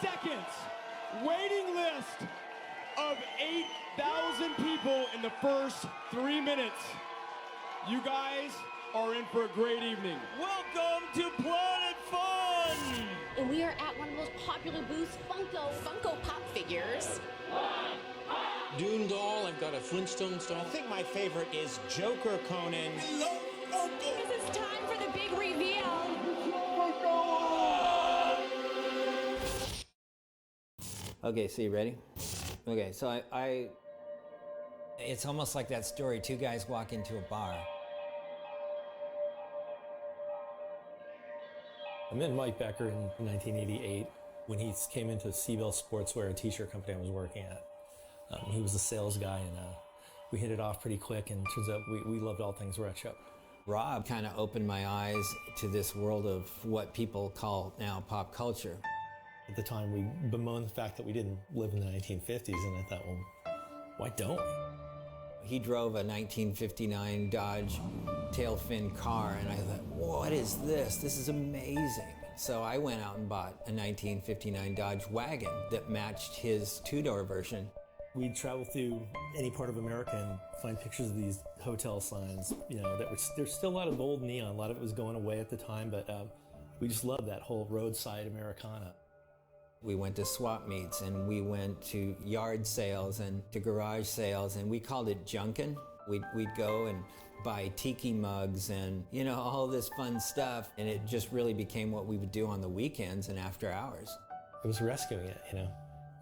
seconds. Waiting list of 8,000 people in the first 3 minutes. You guys are in for a great evening. Welcome to Planet Fun! And we are at one of the most popular booths, Funko Pop figures. Dune doll, I've got a Flintstone doll. I think my favorite is Joker Conan. This is time for the big reveal. Okay, so you ready? Okay, so it's almost like that story, two guys walk into a bar. I met Mike Becker in 1988 when he came into Seabell Sportswear, a t-shirt company I was working at. He was a sales guy, and we hit it off pretty quick, and it turns out we loved all things retro. Rob kind of opened my eyes to this world of what people call now pop culture. At the time, we bemoaned the fact that we didn't live in the 1950s, and I thought, well, why don't we? He drove a 1959 Dodge tail fin car, and I thought, what is this? This is amazing. So I went out and bought a 1959 Dodge wagon that matched his two-door version. We'd travel through any part of America and find pictures of these hotel signs, there's still a lot of old neon. A lot of it was going away at the time, but we just loved that whole roadside Americana. We went to swap meets, and we went to yard sales and to garage sales, and we called it junkin'. We'd go and buy tiki mugs and, all this fun stuff, and it just really became what we would do on the weekends and after hours. It was rescuing it,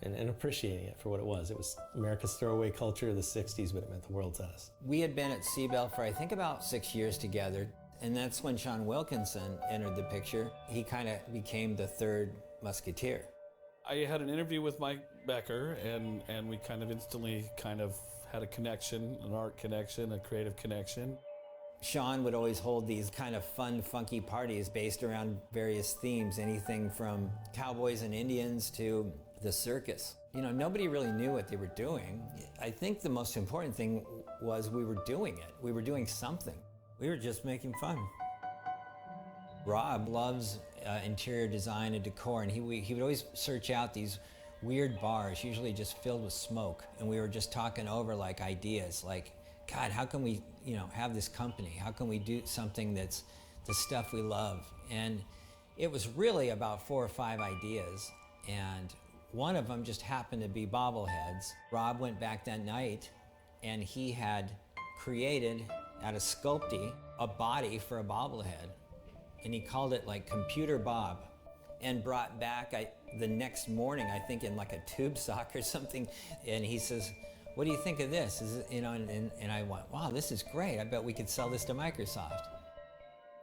and appreciating it for what it was. It was America's throwaway culture of the 60s, but it meant the world to us. We had been at Seabell for, I think, about 6 years together, and that's when Sean Wilkinson entered the picture. He kind of became the third musketeer. I had an interview with Mike Becker, and we kind of instantly had a connection, an art connection, a creative connection. Sean would always hold these kind of fun, funky parties based around various themes, anything from cowboys and Indians to the circus. Nobody really knew what they were doing. I think the most important thing was we were doing it. We were doing something. We were just making fun. Rob loves interior design and decor, and he would always search out these weird bars, usually just filled with smoke, and we were just talking over like ideas, like, God, how can we, have this company? How can we do something that's the stuff we love? And it was really about 4 or 5 ideas, and one of them just happened to be bobbleheads. Rob went back that night, and he had created, out of Sculpey, a body for a bobblehead. And he called it like Computer Bob, and brought back the next morning, I think in like a tube sock or something. And he says, what do you think of this? And I went, wow, this is great. I bet we could sell this to Microsoft.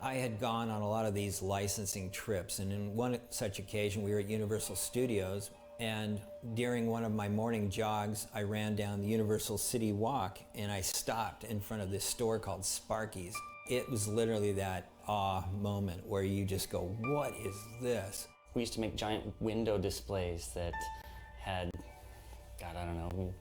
I had gone on a lot of these licensing trips, and in one such occasion, we were at Universal Studios, and during one of my morning jogs, I ran down the Universal City Walk, and I stopped in front of this store called Sparky's. It was literally that awe moment where you just go, what is this? We used to make giant window displays that had, God, I don't know,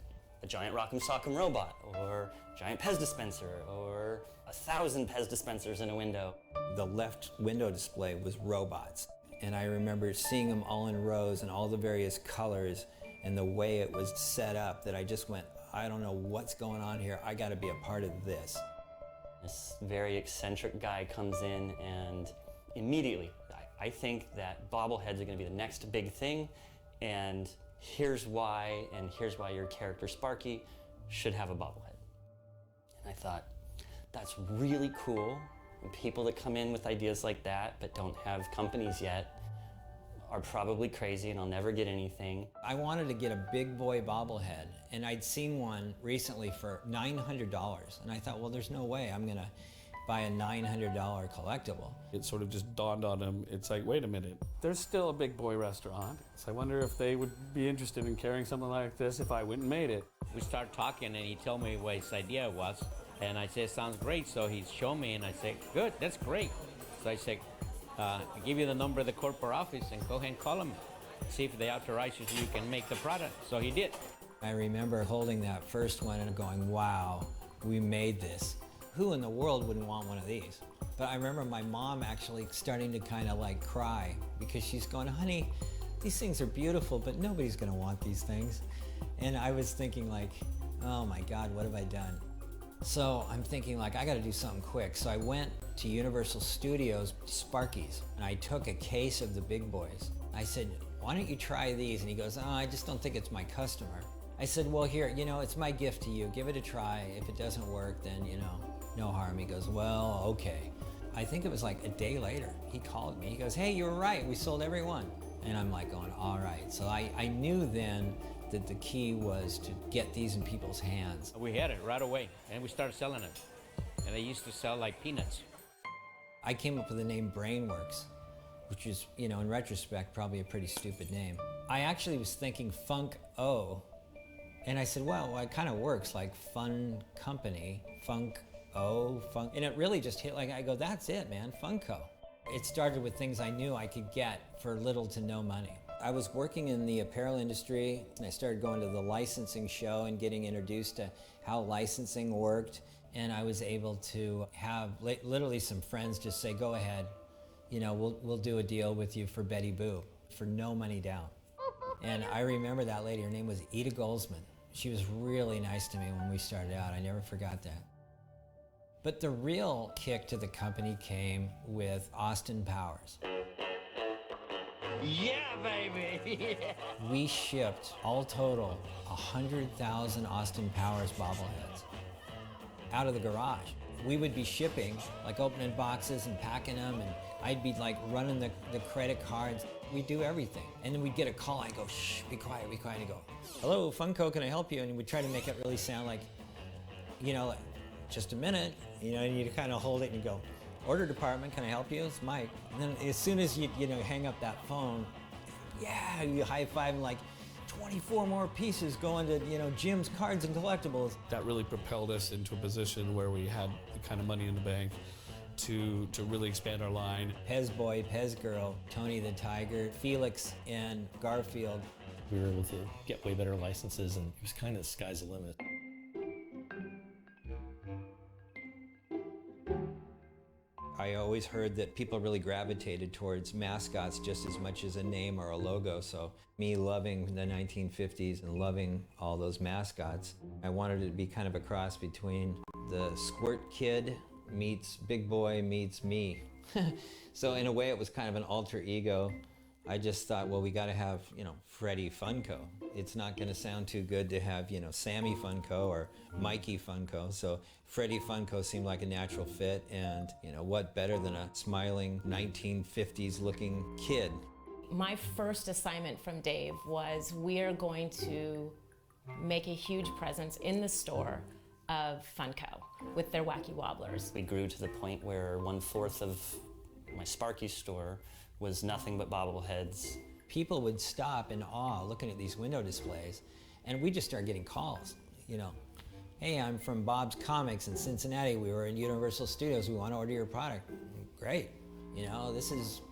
a giant Rock'em Sock'em robot, or a giant Pez dispenser, or 1,000 Pez dispensers in a window. The left window display was robots. And I remember seeing them all in rows and all the various colors and the way it was set up that I just went, I don't know what's going on here. I got to be a part of this. This very eccentric guy comes in, and immediately, I think that bobbleheads are going to be the next big thing, and here's why your character Sparky should have a bobblehead. And I thought, that's really cool. And people that come in with ideas like that but don't have companies yet are probably crazy, and I'll never get anything. I wanted to get a big boy bobblehead, and I'd seen one recently for $900, and I thought, well, there's no way I'm gonna buy a $900 collectible. It sort of just dawned on him, it's like, wait a minute, there's still a big boy restaurant, so I wonder if they would be interested in carrying something like this if I went and made it. We start talking, and he told me what his idea was, and I said, sounds great, so he showed me, and I said, good, that's great. So I said, I give you the number of the corporate office and go ahead and call them. See if they authorize you so you can make the product. So he did. I remember holding that first one and going, wow, we made this. Who in the world wouldn't want one of these? But I remember my mom actually starting to kind of like cry because she's going, honey, these things are beautiful, but nobody's gonna want these things. And I was thinking like, oh my God, what have I done? So I'm thinking like, I gotta do something quick. So I went to Universal Studios, Sparky's, and I took a case of the big boys. I said, why don't you try these? And he goes, oh, I just don't think it's my customer. I said, well, here, you know, it's my gift to you. Give it a try. If it doesn't work, then, you know, no harm. He goes, well, okay. I think it was like a day later, he called me. He goes, hey, you were right. We sold every one. And I'm like going, all right. So I knew then that the key was to get these in people's hands. We had it right away, and we started selling it. And they used to sell like peanuts. I came up with the name Brainworks, which is, you know, in retrospect, probably a pretty stupid name. I actually was thinking Funk O, and I said, well, it kind of works, like fun company, Funk O, Funk, and it really just hit, like, I go, that's it, man, Funko. It started with things I knew I could get for little to no money. I was working in the apparel industry, and I started going to the licensing show and getting introduced to how licensing worked, and I was able to have literally some friends just say, go ahead, you know, we'll do a deal with you for Betty Boo for no money down. And I remember that lady, her name was Ida Goldsman. She was really nice to me when we started out. I never forgot that. But the real kick to the company came with Austin Powers. Yeah, baby! We shipped, all total, 100,000 Austin Powers bobbleheads out of the garage. We would be shipping, like opening boxes and packing them, and I'd be like running the credit cards. We'd do everything. And then we'd get a call, I'd go, shh, be quiet, be quiet. And he'd go, hello, Funko, can I help you? And we'd try to make it really sound like, you know, like, just a minute, you know, and you'd kind of hold it and you go, order department, can I help you? It's Mike. And then as soon as you know, hang up that phone, yeah, you high five and like 24 more pieces going to, you know, Jim's Cards and Collectibles. That really propelled us into a position where we had the kind of money in the bank to really expand our line. Pez Boy, Pez Girl, Tony the Tiger, Felix, and Garfield. We were able to get way better licenses, and it was kind of the sky's the limit. I always heard that people really gravitated towards mascots just as much as a name or a logo. So me loving the 1950s and loving all those mascots, I wanted it to be kind of a cross between the Squirt Kid meets Big Boy meets me. So in a way it was kind of an alter ego. I just thought, well, we got to have, you know, Freddie Funko. It's not going to sound too good to have, you know, Sammy Funko or Mikey Funko. So Freddie Funko seemed like a natural fit, and, you know, what better than a smiling 1950s looking kid? My first assignment from Dave was, we're going to make a huge presence in the store of Funko with their Wacky Wobblers. We grew to the point where 1/4 of my Sparky store was nothing but bobbleheads. People would stop in awe looking at these window displays, and we just started getting calls, you know. Hey, I'm from Bob's Comics in Cincinnati. We were in Universal Studios. We want to order your product. Great. You know, this is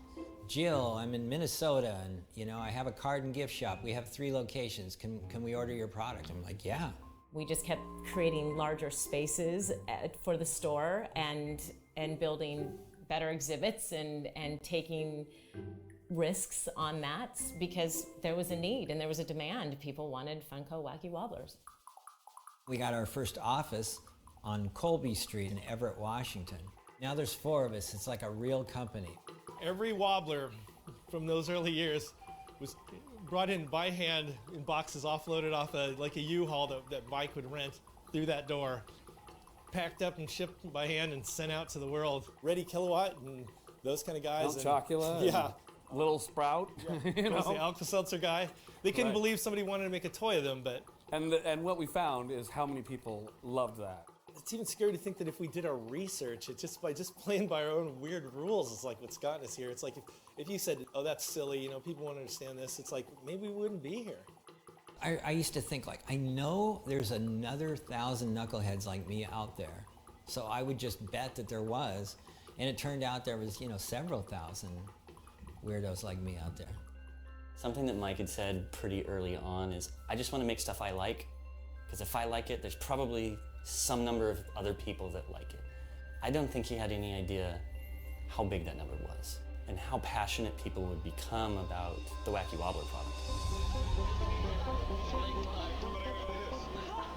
Jill. I'm in Minnesota, and, you know, I have a card and gift shop. We have 3 locations. Can we order your product? I'm like, yeah. We just kept creating larger spaces for the store and building better exhibits and taking risks on that, because there was a need and there was a demand. People wanted Funko Wacky Wobblers. We got our first office on Colby Street in Everett, Washington. Now there's 4 of us. It's like a real company. Every wobbler from those early years was brought in by hand in boxes, offloaded off like a U-Haul that Mike would rent through that door, packed up and shipped by hand and sent out to the world. Ready Kilowatt and those kind of guys. Chocula. Yeah. Little Sprout. Yeah. You know? Was the Alka-Seltzer guy. They couldn't believe somebody wanted to make a toy of them, but... And what we found is how many people loved that. It's even scary to think that if we did our research, it's just playing by our own weird rules, it's like what's gotten us here. It's like if you said, oh, that's silly, you know, people won't understand this, it's like maybe we wouldn't be here. I used to think, like, I know there's another 1,000 knuckleheads like me out there. So I would just bet that there was. And it turned out there was, you know, several thousand weirdos like me out there. Something that Mike had said pretty early on is, I just want to make stuff I like, because if I like it, there's probably some number of other people that like it. I don't think he had any idea how big that number was. and how passionate people would become about the Wacky Wobbler product.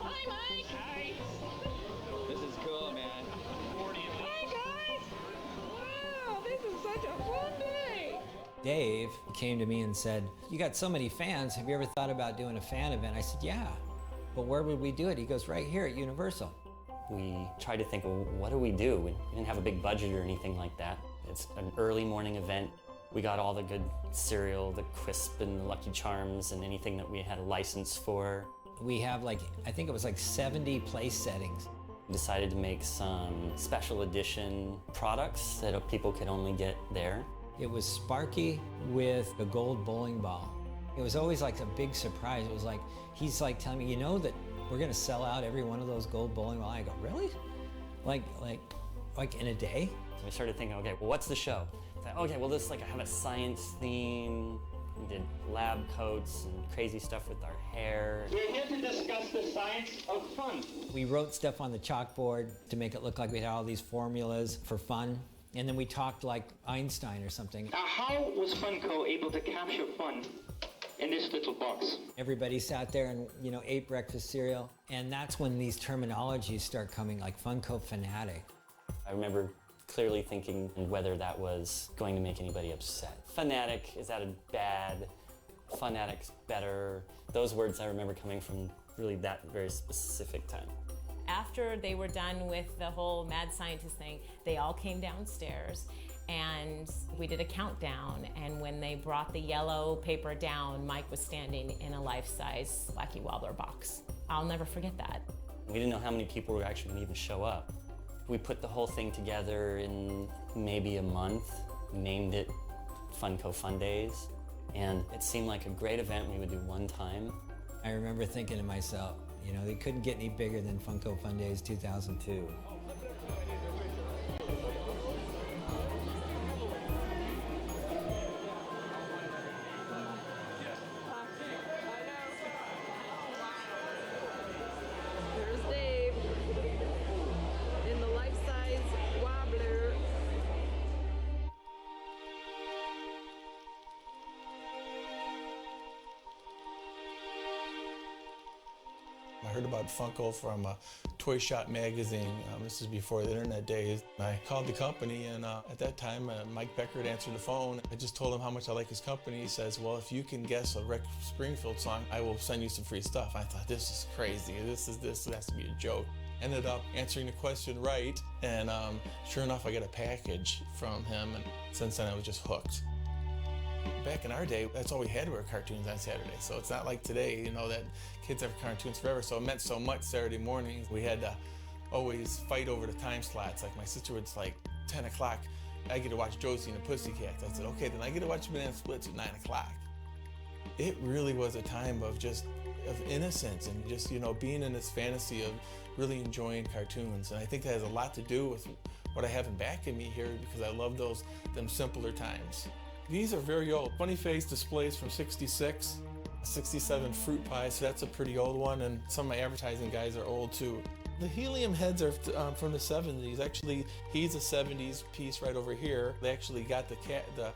Hi, Mike. Hi. This is cool, man. Hi, guys. Wow, this is such a fun day. Dave came to me and said, "You got so many fans, have you ever thought about doing a fan event?" I said, "Yeah, but where would we do it?" He goes, "Right here at Universal." We tried to think, well, what do? We didn't have a big budget or anything like that. It's an early morning event. We got all the good cereal, the Crisp and the Lucky Charms and anything that we had a license for. We have I think it was 70 place settings. We decided to make some special edition products that people could only get there. It was Sparky with a gold bowling ball. It was always a big surprise. It was he's telling me, "You know that we're gonna sell out every one of those gold bowling balls." I go, "Really? Like in a day?" So we started thinking, okay, well, what's the show? Okay, well, this I have a science theme. We did lab coats and crazy stuff with our hair. We're here to discuss the science of fun. We wrote stuff on the chalkboard to make it look like we had all these formulas for fun. And then we talked like Einstein or something. Now, how was Funko able to capture fun in this little box? Everybody sat there and, ate breakfast cereal. And that's when these terminologies start coming, like Funko fanatic. I remember clearly thinking whether that was going to make anybody upset. Fanatic, is that a bad? Fanatic's better. Those words I remember coming from really that very specific time. After they were done with the whole mad scientist thing, they all came downstairs and we did a countdown. And when they brought the yellow paper down, Mike was standing in a life-size Wacky Wobbler box. I'll never forget that. We didn't know how many people were actually going to even show up. We put the whole thing together in maybe a month, named it Funko Fun Days, and it seemed like a great event we would do one time. I remember thinking to myself, they couldn't get any bigger than Funko Fun Days 2002. There's Dave in the life-size wobbler. I heard about Funko from Toy Shop magazine. This is before the internet days. I called the company, and at that time, Mike Beckert answered the phone. I just told him how much I like his company. He says, "Well, if you can guess a Rick Springfield song, I will send you some free stuff." I thought, this is crazy. This has to be a joke. Ended up answering the question right, and sure enough, I got a package from him, and since then I was just hooked. Back in our day, that's all we had were cartoons on Saturday. So it's not like today, that kids have cartoons forever. So it meant so much Saturday mornings. We had to always fight over the time slots. Like my sister would 10 o'clock, I get to watch Josie and the Pussycats. I said, okay, then I get to watch Banana Splits at 9 o'clock. It really was a time of innocence and just, being in this fantasy of really enjoying cartoons. And I think that has a lot to do with what I have in back of me here because I love them simpler times. These are very old. Funny Face displays from '66, 67 fruit pie, so that's a pretty old one, and some of my advertising guys are old too. The helium heads are from the 70s. Actually, he's a 70s piece right over here. They actually got the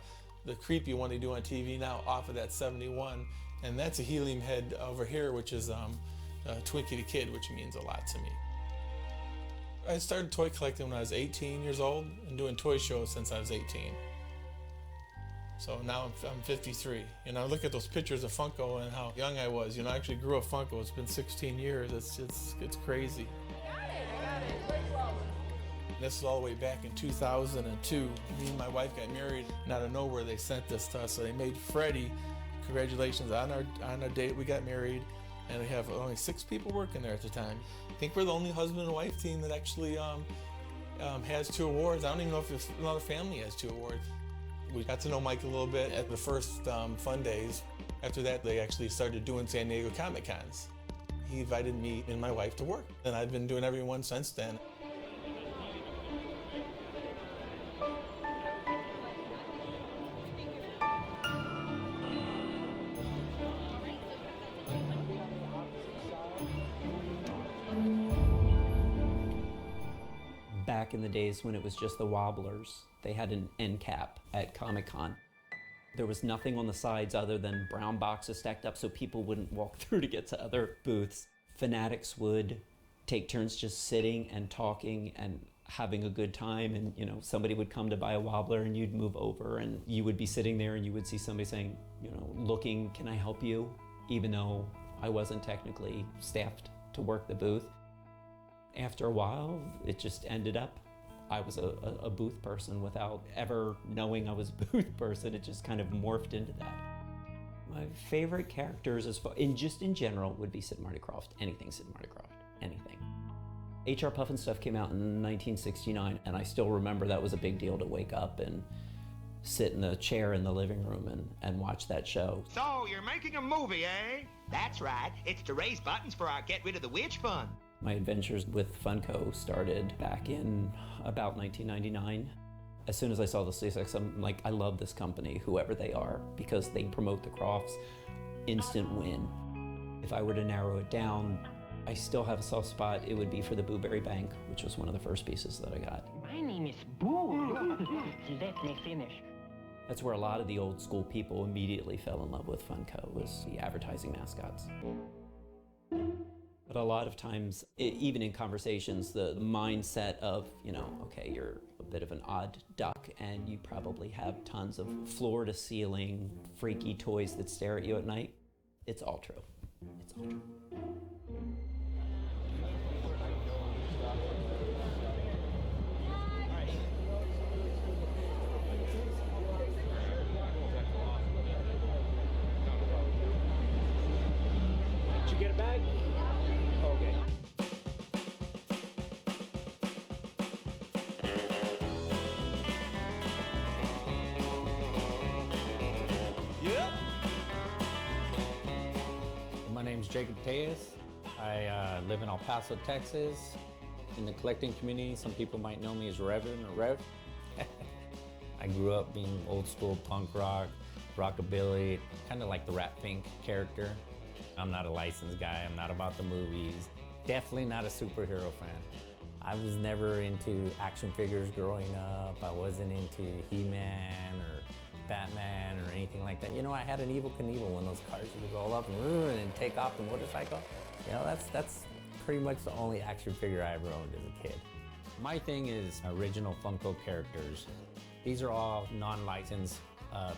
creepy one they do on TV now off of that 71, and that's a helium head over here, which is Twinkie the Kid, which means a lot to me. I started toy collecting when I was 18 years old and doing toy shows since I was 18. So now I'm 53. Look at those pictures of Funko and how young I was. I actually grew up Funko. It's been 16 years. It's crazy. I got it. Very well. This is all the way back in 2002. Me and my wife got married, and out of nowhere they sent this to us. So they made Freddie. Congratulations on our date. We got married, and we have only 6 people working there at the time. I think we're the only husband and wife team that actually has 2 awards. I don't even know if another family has 2 awards. We got to know Mike a little bit at the first Fun Days. After that, they actually started doing San Diego Comic Cons. He invited me and my wife to work, and I've been doing every one since then. Back back in the days when it was just the wobblers. They had an end cap at Comic-Con. There was nothing on the sides other than brown boxes stacked up so people wouldn't walk through to get to other booths. Fanatics would take turns just sitting and talking and having a good time, and you know, somebody would come to buy a wobbler and you'd move over and you would be sitting there and you would see somebody saying, you know, looking, can I help you? Even though I wasn't technically staffed to work the booth. After a while, it just ended up I was a booth person without ever knowing I was a booth person. It just kind of morphed into that. My favorite characters, in general, would be Sid Marty Krofft. Anything Sid Marty Krofft, anything. HR Puffin Stuff came out in 1969, and I still remember that was a big deal to wake up and sit in a chair in the living room and watch that show. So, you're making a movie, eh? That's right. It's to raise buttons for our Get Rid of the Witch fund. My adventures with Funko started back in about 1999. As soon as I saw the SpaceX, I'm like, I love this company, whoever they are, because they promote the Crofts. Instant win. If I were to narrow it down, I still have a soft spot. It would be for the Boo-Berry Bank, which was one of the first pieces that I got. My name is Boo. Let me finish. That's where a lot of the old school people immediately fell in love with Funko, was the advertising mascots. But a lot of times, even in conversations, the mindset of, you know, okay, you're a bit of an odd duck and you probably have tons of floor-to-ceiling freaky toys that stare at you at night. It's all true. It's all true. Did you get a bag? Okay. Yep. My name's Jacob Tejas. I live in El Paso, Texas. In the collecting community, some people might know me as Reverend or Rev. I grew up being old school punk rock, rockabilly, kind of like the Rat Pink character. I'm not a licensed guy, I'm not about the movies. Definitely not a superhero fan. I was never into action figures growing up. I wasn't into He-Man or Batman or anything like that. You know, I had an Evel Knievel when those cars would roll up and take off the motorcycle. You know, that's pretty much the only action figure I ever owned as a kid. My thing is original Funko characters. These are all non-licensed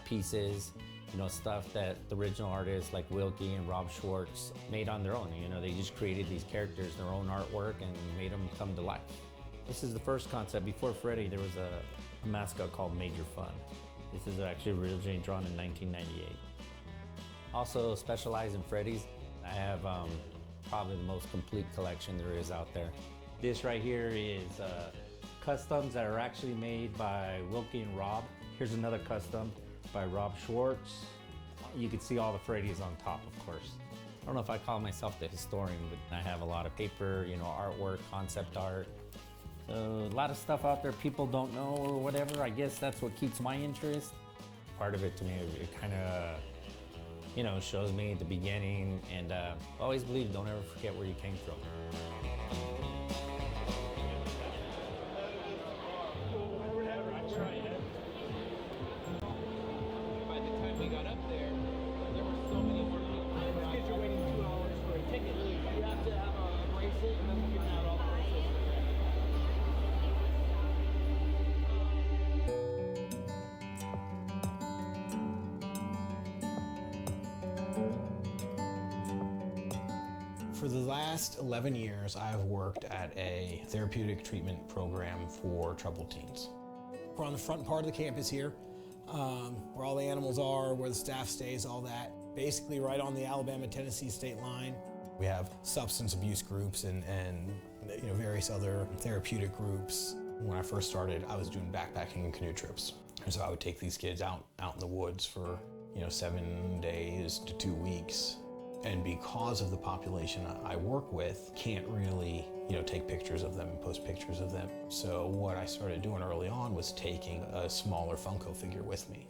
pieces. You know, stuff that the original artists like Wilkie and Rob Schwartz made on their own. You know, they just created these characters, their own artwork, and made them come to life. This is the first concept. Before Freddy, there was a mascot called Major Fun. This is actually originally drawn in 1998. Also specialize in Freddy's. I have probably the most complete collection there is out there. This right here is customs that are actually made by Wilkie and Rob. Here's another custom by Rob Schwartz. You can see all the Freddy's on top, of course. I don't know if I call myself the historian, but I have a lot of paper, you know, artwork, concept art. So a lot of stuff out there people don't know or whatever. I guess that's what keeps my interest. Part of it to me, it kind of, you know, shows me the beginning, and always believe, don't ever forget where you came from. For the last 11 years, I've worked at a therapeutic treatment program for troubled teens. We're on the front part of the campus here, where all the animals are, where the staff stays, all that. Basically right on the Alabama-Tennessee state line. We have substance abuse groups and you know, various other therapeutic groups. When I first started, I was doing backpacking and canoe trips. And so I would take these kids out in the woods for, you know, 7 days to 2 weeks. And because of the population I work with, can't really, you know, take pictures of them and post pictures of them. So what I started doing early on was taking a smaller Funko figure with me.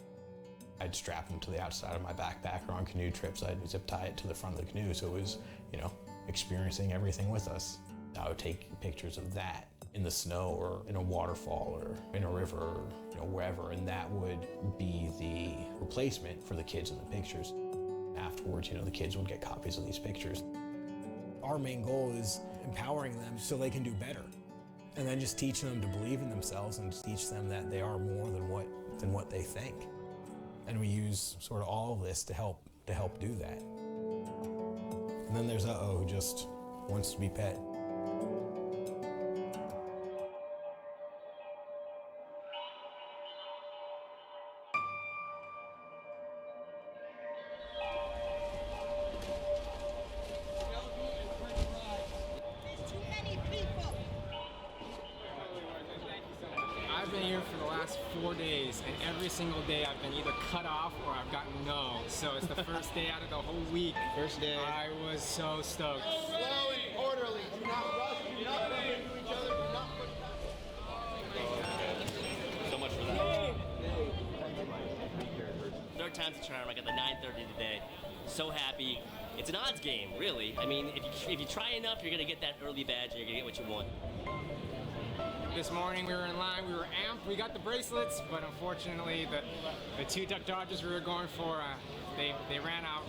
I'd strap them to the outside of my backpack, or on canoe trips, I'd zip tie it to the front of the canoe, so it was, you know, experiencing everything with us. I would take pictures of that. in the snow or in a waterfall or in a river or wherever, and that would be the replacement for the kids in the pictures. Afterwards, the kids would get copies of these pictures. Our main goal is empowering them so they can do better, and then just teaching them to believe in themselves and just teach them that they are more than what they think. And we use sort of all of this to help do that. And then there's Uh-Oh, who just wants to be pet. I've been here for the last 4 days, and every single day I've been either cut off or I've gotten no. So it's the first day out of the whole week. First day. I was so stoked. Slowly, orderly. Do not rush. Do not bump into each other. Do not push back. So much for that. Third time's the charm. I got the 9:30 today. So happy. It's an odds game, really. I mean, if you try enough, you're gonna get that early badge and you're gonna get what you want. This morning we were in line, we were amped, we got the bracelets, but unfortunately the two Duck Dodgers we were going for, they ran out.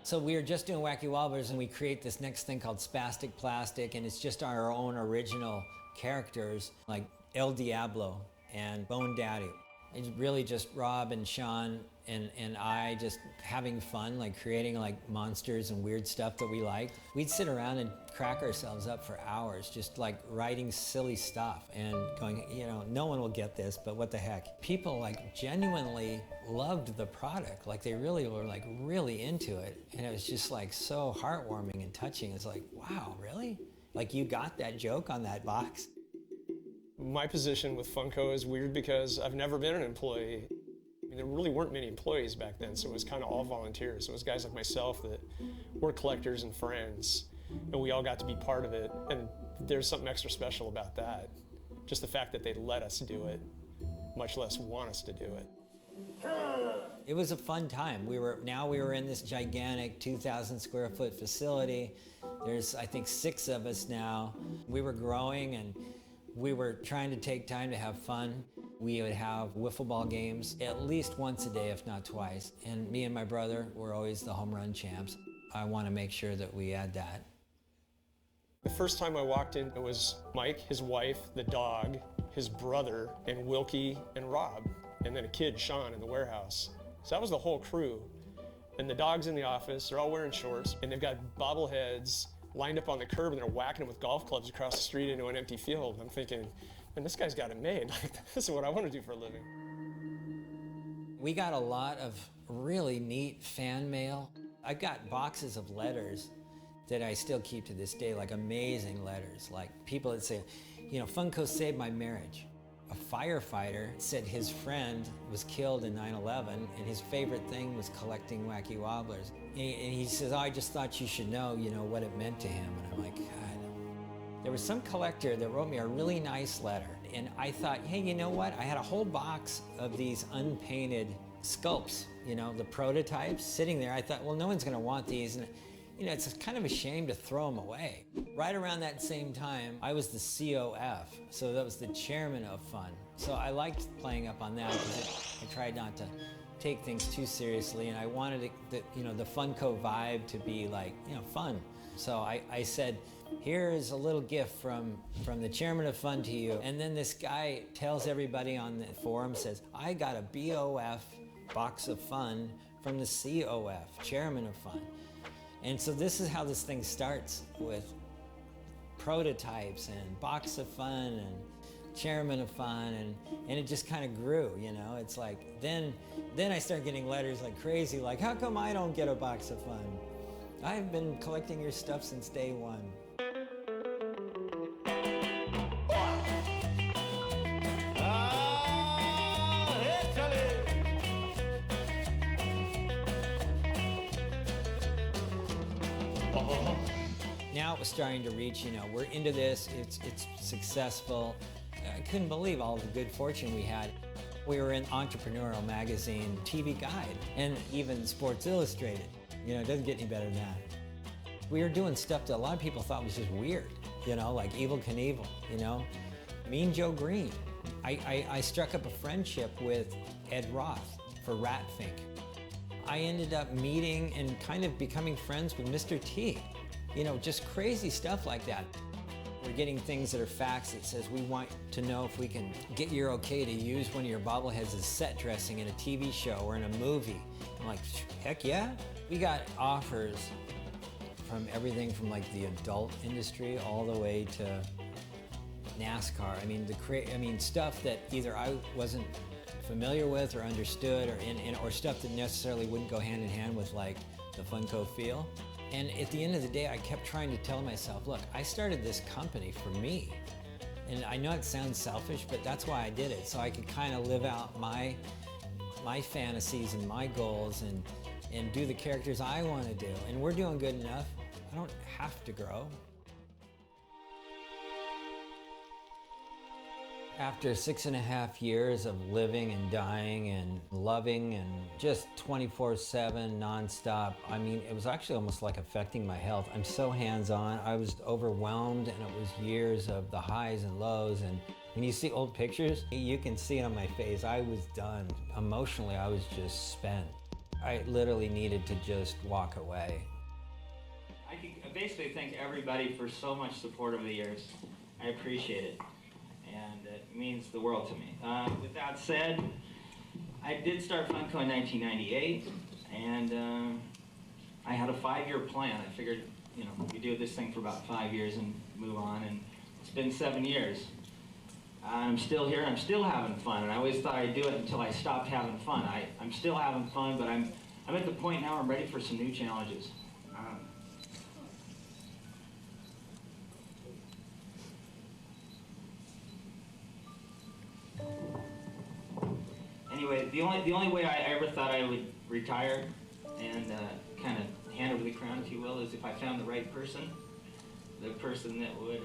So we were just doing Wacky Wobblers, and we create this next thing called Spastic Plastic, and it's just our own original characters, like El Diablo and Bone Daddy. It's really just Rob and Sean and I just having fun, like creating like monsters and weird stuff that we liked. We'd sit around and crack ourselves up for hours, just like writing silly stuff and going, no one will get this, but what the heck. People like genuinely loved the product. Like they really were like really into it. And it was just like so heartwarming and touching. It's like, wow, really? Like you got that joke on that box? My position with Funko is weird because I've never been an employee. I mean, there really weren't many employees back then, so it was kind of all volunteers. So it was guys like myself that were collectors and friends, and we all got to be part of it. And there's something extra special about that. Just the fact that they let us do it, much less want us to do it. It was a fun time. We were in this gigantic 2,000 square foot facility. There's, I think, 6 of us now. We were growing, and we were trying to take time to have fun. We would have wiffle ball games at least once a day, if not twice. And me and my brother were always the home run champs. I want to make sure that we add that. The first time I walked in, it was Mike, his wife, the dog, his brother, and Wilkie and Rob, and then a kid, Sean, in the warehouse. So that was the whole crew. And the dog's in the office, they're all wearing shorts, and they've got bobbleheads lined up on the curb, and they're whacking them with golf clubs across the street into an empty field. I'm thinking, man, this guy's got it made. Like, this is what I want to do for a living. We got a lot of really neat fan mail. I've got boxes of letters that I still keep to this day, like amazing letters. Like people that say, Funko saved my marriage. A firefighter said his friend was killed in 9/11 and his favorite thing was collecting Wacky Wobblers. And he says, I just thought you should know, what it meant to him. And I'm like, God. There was some collector that wrote me a really nice letter. And I thought, hey, you know what? I had a whole box of these unpainted sculpts, the prototypes sitting there. I thought, well, no one's gonna want these. And it's kind of a shame to throw them away. Right around that same time, I was the COF, so that was the chairman of Fun. So I liked playing up on that because I tried not to take things too seriously, and I wanted the Funko vibe to be like, fun. So I said, here is a little gift from the chairman of Fun to you. And then this guy tells everybody on the forum, says, I got a BOF box of fun from the COF, chairman of Fun. And so this is how this thing starts, with prototypes and box of fun and chairman of Fun, and it just kind of grew, It's like, then I start getting letters like crazy, like, how come I don't get a box of fun? I've been collecting your stuff since day one. Now it was starting to reach, we're into this, it's successful. I couldn't believe all the good fortune we had. We were in Entrepreneurial Magazine, TV Guide, and even Sports Illustrated. You know, it doesn't get any better than that. We were doing stuff that a lot of people thought was just weird, you know, like Evel Knievel, you know, Mean Joe Green. I struck up a friendship with Ed Roth for Ratfink. I ended up meeting and kind of becoming friends with Mr. T. You know, just crazy stuff like that. We're getting things that are facts that says we want to know if we can get your okay to use one of your bobbleheads as set dressing in a TV show or in a movie. I'm like, heck yeah. We got offers from everything from like the adult industry all the way to NASCAR. I mean, stuff that either I wasn't familiar with or understood, or stuff that necessarily wouldn't go hand in hand with like the Funko feel. And at the end of the day, I kept trying to tell myself, look, I started this company for me. And I know it sounds selfish, but that's why I did it, so I could kind of live out my fantasies and my goals and do the characters I want to do. And we're doing good enough. I don't have to grow. After 6.5 years of living and dying and loving and just 24/7 nonstop, I mean, it was actually almost like affecting my health. I'm so hands-on. I was overwhelmed, and it was years of the highs and lows. And when you see old pictures, you can see it on my face. I was done. Emotionally, I was just spent. I literally needed to just walk away. I can basically thank everybody for so much support over the years. I appreciate it. And it means the world to me. With that said, I did start Funko in 1998, and I had a 5-year plan. I figured, you know, we do this thing for about 5 years and move on, and it's been 7 years. I'm still here, and I'm still having fun, and I always thought I'd do it until I stopped having fun. I'm still having fun, but I'm at the point now I'm ready for some new challenges. Anyway, the only way I ever thought I would retire and kind of hand over the crown, if you will, is if I found the right person, the person that would.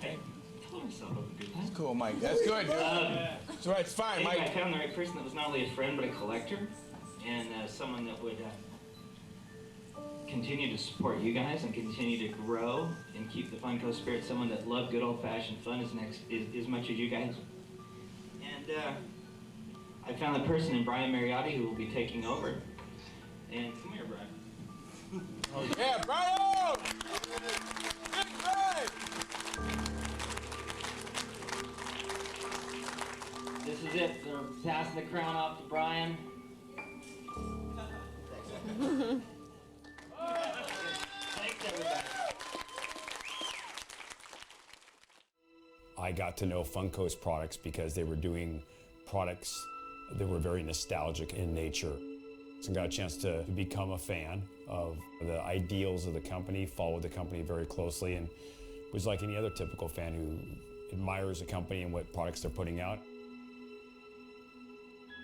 I told myself I would do that. That's cool, Mike. That's good, dude. That's right. It's fine, anyway, Mike. I found the right person that was not only a friend but a collector, and someone that would continue to support you guys and continue to grow and keep the Funko spirit. Someone that loved good old-fashioned fun as much as you guys. And I found the person in Brian Mariotti who will be taking over. And come here, Brian. Oh yeah, Brian! Big Brian! This is it. They're passing the crown off to Brian. Thanks, everybody. I got to know Funko's products because they were doing products that were very nostalgic in nature. So I got a chance to become a fan of the ideals of the company, followed the company very closely, and was like any other typical fan who admires a company and what products they're putting out.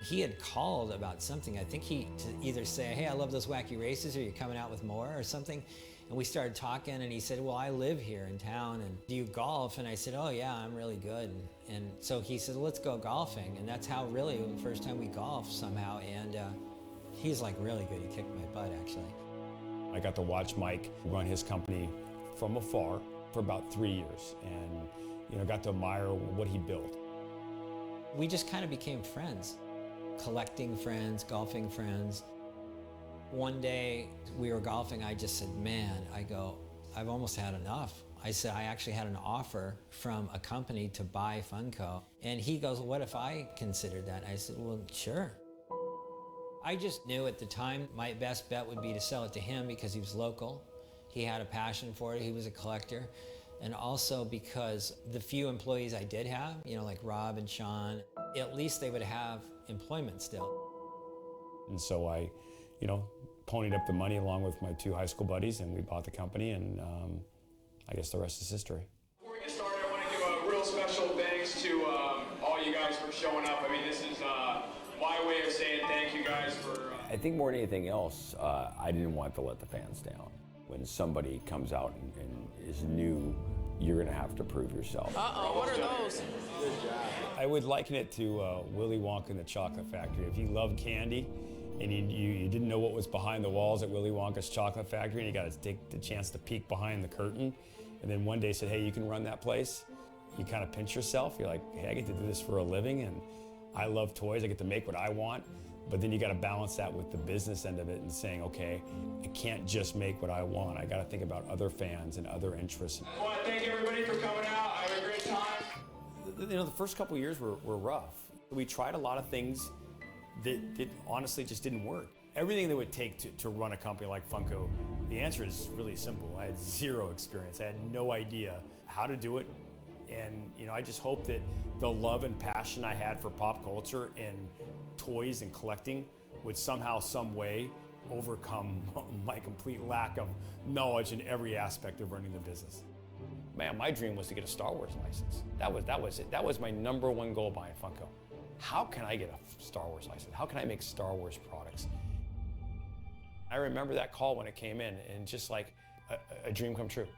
He had called about something. I think to either say, hey, I love those wacky races, or you're coming out with more or something. And we started talking, and he said, well, I live here in town, and do you golf? And I said, oh yeah, I'm really good. And so he said, let's go golfing. And that's how really the first time we golfed somehow. And he's like really good. He kicked my butt, actually. I got to watch Mike run his company from afar for about 3 years, and got to admire what he built. We just kind of became friends. Collecting friends, golfing friends. One day we were golfing, I just said, man, I've almost had enough. I said, I actually had an offer from a company to buy Funko. And he goes, well, what if I considered that? I said, well, sure. I just knew at the time my best bet would be to sell it to him because he was local. He had a passion for it, he was a collector. And also because the few employees I did have, like Rob and Sean, at least they would have employment still. And so I, ponied up the money along with my 2 high school buddies, and we bought the company, and I guess the rest is history. Before we get started, I want to give a real special thanks to all you guys for showing up. I mean, this is my way of saying thank you guys for... I think more than anything else, I didn't want to let the fans down. When somebody comes out and is new you're gonna have to prove yourself. Uh-oh, what are those? I would liken it to Willy Wonka and the Chocolate Factory. If you love candy and you didn't know what was behind the walls at Willy Wonka's Chocolate Factory, and you got to take the chance to peek behind the curtain, and then one day said, hey, you can run that place, you kind of pinch yourself. You're like, hey, I get to do this for a living, and I love toys, I get to make what I want. But then you got to balance that with the business end of it and saying, okay, I can't just make what I want. I got to think about other fans and other interests. I want to thank everybody for coming out. I had a great time. You know, the first couple of years were rough. We tried a lot of things that honestly just didn't work. Everything that would take to run a company like Funko, the answer is really simple. I had zero experience. I had no idea how to do it. And you know, I just hope that the love and passion I had for pop culture and toys and collecting would somehow, some way overcome my complete lack of knowledge in every aspect of running the business. Man, my dream was to get a Star Wars license. That was it. That was my #1 goal buying Funko. How can I get a Star Wars license? How can I make Star Wars products? I remember that call when it came in, and just like a dream come true.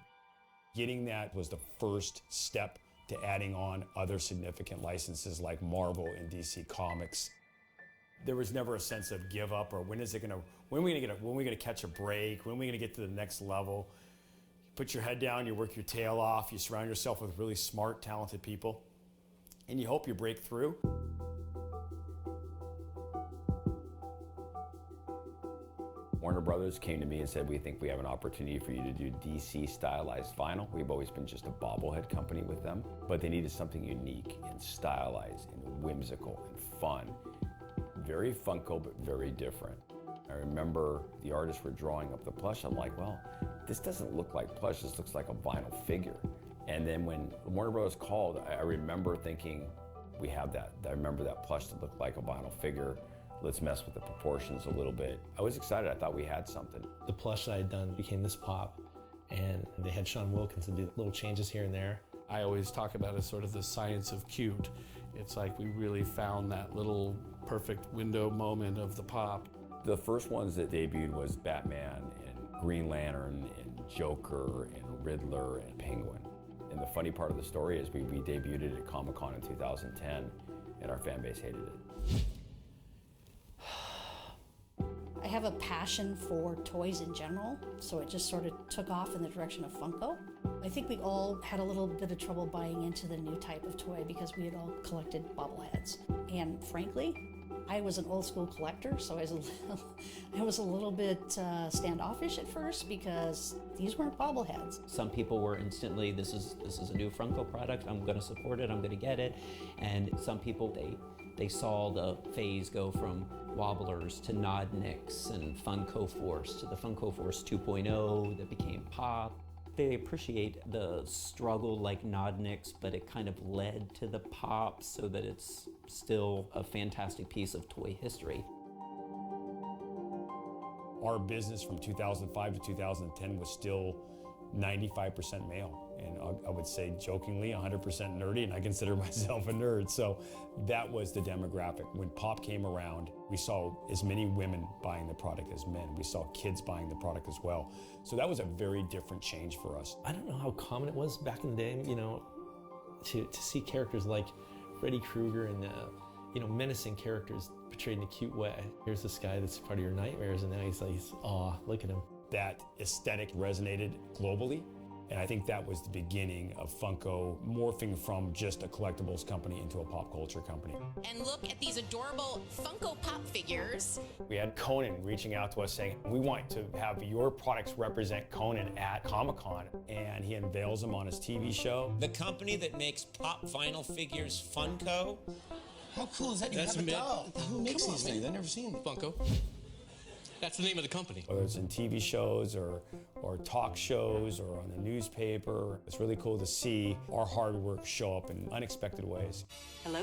Getting that was the first step to adding on other significant licenses like Marvel and DC Comics. There was never a sense of give up or when are we gonna catch a break? When are we gonna get to the next level? Put your head down, you work your tail off, you surround yourself with really smart, talented people, and you hope you break through. Warner Brothers came to me and said, we think we have an opportunity for you to do DC stylized vinyl. We've always been just a bobblehead company with them, but they needed something unique and stylized and whimsical and fun. Very Funko, but very different. I remember the artists were drawing up the plush. I'm like, well, this doesn't look like plush, this looks like a vinyl figure. And then when Warner Bros. Called, I remember thinking, we have that. I remember that plush that looked like a vinyl figure. Let's mess with the proportions a little bit. I was excited, I thought we had something. The plush I had done became this pop, and they had Sean Wilkinson do little changes here and there. I always talk about it as sort of the science of cute. It's like we really found that little perfect window moment of the pop. The first ones that debuted was Batman and Green Lantern and Joker and Riddler and Penguin. And the funny part of the story is we debuted it at Comic-Con in 2010 and our fan base hated it. I have a passion for toys in general, so it just sort of took off in the direction of Funko. I think we all had a little bit of trouble buying into the new type of toy because we had all collected bobbleheads. And frankly, I was an old school collector, so I was a little bit standoffish at first because these weren't bobbleheads. Some people were instantly, this is a new Funko product, I'm gonna support it, I'm gonna get it. And some people, they saw the phase go from Wobblers to Nodniks and Funko Force to the Funko Force 2.0 that became Pop. They appreciate the struggle like Nodniks, but it kind of led to the Pop so that it's still a fantastic piece of toy history. Our business from 2005 to 2010 was still 95% male. And I would say jokingly 100% nerdy, and I consider myself a nerd. So that was the demographic. When Pop came around, we saw as many women buying the product as men. We saw kids buying the product as well. So that was a very different change for us. I don't know how common it was back in the day, you know, to see characters like Freddy Krueger and, you know, menacing characters portrayed in a cute way. Here's this guy that's part of your nightmares, and now he's like, aw, look at him. That aesthetic resonated globally. And I think that was the beginning of Funko morphing from just a collectibles company into a pop culture company. And look at these adorable Funko Pop figures. We had Conan reaching out to us saying, we want to have your products represent Conan at Comic-Con. And he unveils them on his TV show. The company that makes pop vinyl figures, Funko. How cool is that? You have a doll. Who makes these things? I've never seen Funko. That's the name of the company. Whether it's in TV shows or talk shows or on the newspaper, it's really cool to see our hard work show up in unexpected ways. Hello,